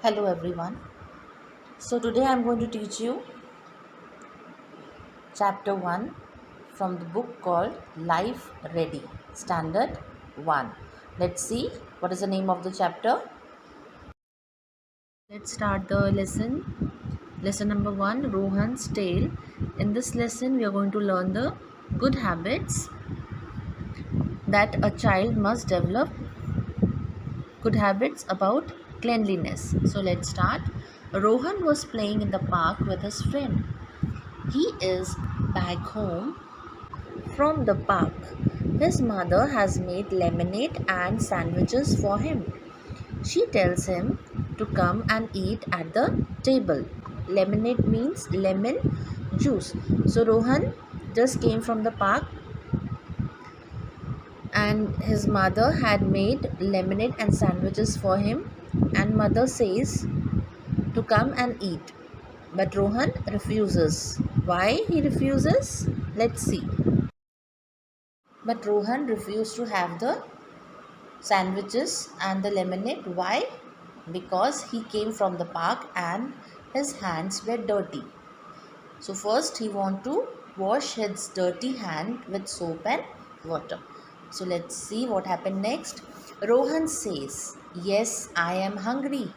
Hello everyone. So today I'm going to teach you chapter 1 from the book called Life Ready, Standard 1. Let's see what is the name of the chapter. Let's start the lesson. Lesson number 1, Rohan's Tale. In this lesson we are going to learn the good habits that a child must develop, good habits about cleanliness. So let's start. Rohan was playing in the park with his friend. He is back home from the park. His mother has made lemonade and sandwiches for him. She tells him to come and eat at the table. Lemonade means lemon juice. So Rohan just came from the park and his mother had made lemonade and sandwiches for him, and mother says to come and eat. But Rohan refuses. Why he refuses? Let's see. But Rohan refused to have the sandwiches and the lemonade. Why? Because he came from the park and his hands were dirty. So first he want to wash his dirty hand with soap and water. So let's see what happened next. Rohan says, "Yes, I am hungry.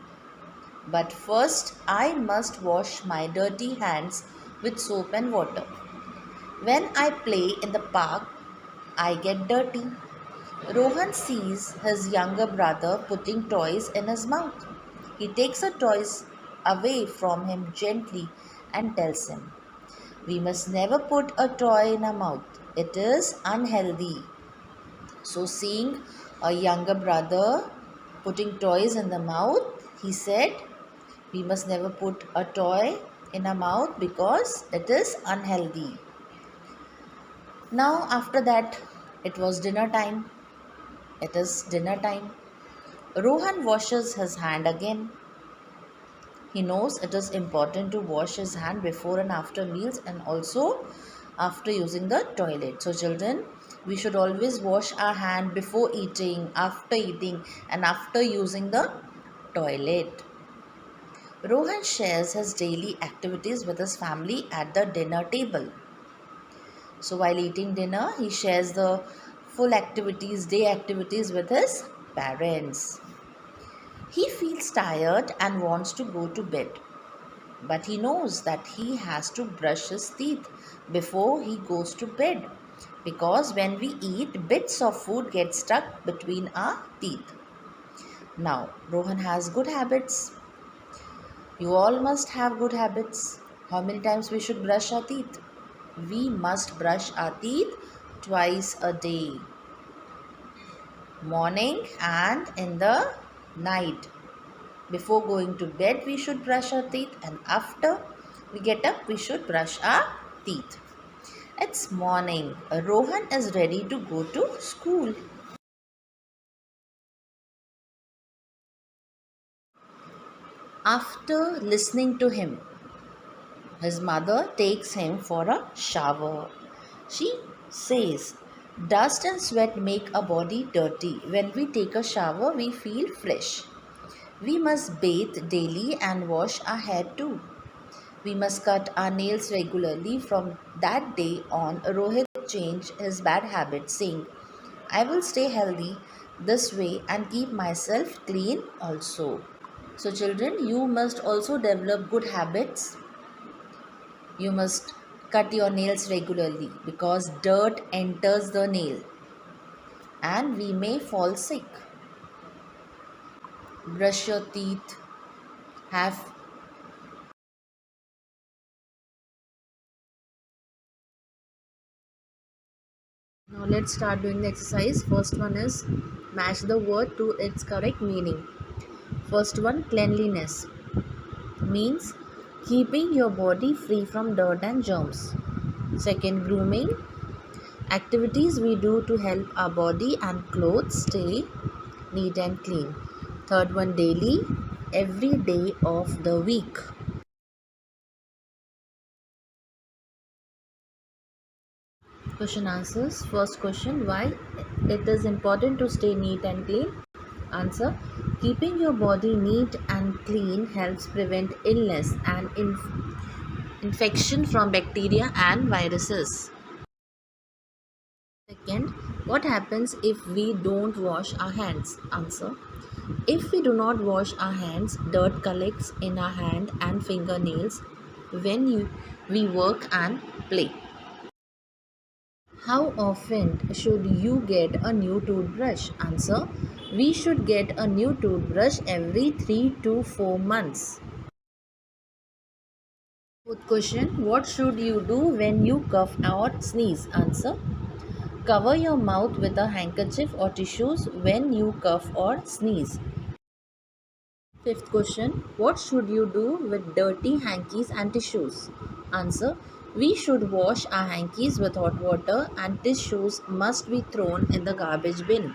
But first I must wash my dirty hands with soap and water. When I play in the park, I get dirty." Rohan sees his younger brother putting toys in his mouth. He takes the toys away from him gently and tells him, "We must never put a toy in our mouth. It is unhealthy." So, seeing a younger brother putting toys in the mouth, he said, "We must never put a toy in our mouth because it is unhealthy." Now, after that, it was dinner time. It is dinner time. Rohan washes his hand again. He knows it is important to wash his hand before and after meals and also after using the toilet. So children, we should always wash our hand before eating, after eating and after using the toilet. Rohan shares his daily activities with his family at the dinner table. So while eating dinner, he shares the full activities, day activities with his parents. He feels tired and wants to go to bed, but he knows that he has to brush his teeth before he goes to bed because when we eat, bits of food get stuck between our teeth. Now, Rohan has good habits. You all must have good habits. How many times we should brush our teeth? We must brush our teeth twice a day, morning and in the night. Before going to bed, we should brush our teeth, and after we get up, we should brush our teeth. It's morning. Rohan is ready to go to school. After listening to him, his mother takes him for a shower. She says, "Dust and sweat make a body dirty. When we take a shower, we feel fresh. We must bathe daily and wash our hair too. We must cut our nails regularly." From that day on, Rohit changed his bad habits, saying, "I will stay healthy this way and keep myself clean also." So, children, you must also develop good habits. You must cut your nails regularly because dirt enters the nail and we may fall sick. Brush your teeth, have Now let's start doing the exercise. First one is match the word to its correct meaning. First one, cleanliness, means keeping your body free from dirt and germs. Second, grooming, activities we do to help our body and clothes stay neat and clean. Third one, daily, every day of the week. Question answers. First question, why it is important to stay neat and clean. Answer. Keeping your body neat and clean helps prevent illness and infection from bacteria and viruses. Second, what happens if we don't wash our hands? Answer. If we do not wash our hands, dirt collects in our hand and fingernails when we work and play. How often should you get a new toothbrush? Answer. We should get a new toothbrush every 3 to 4 months. Fourth question. What should you do when you cough or sneeze? Answer. Cover your mouth with a handkerchief or tissues when you cough or sneeze. Fifth question. What should you do with dirty hankies and tissues? Answer. We should wash our hankies with hot water and tissues must be thrown in the garbage bin.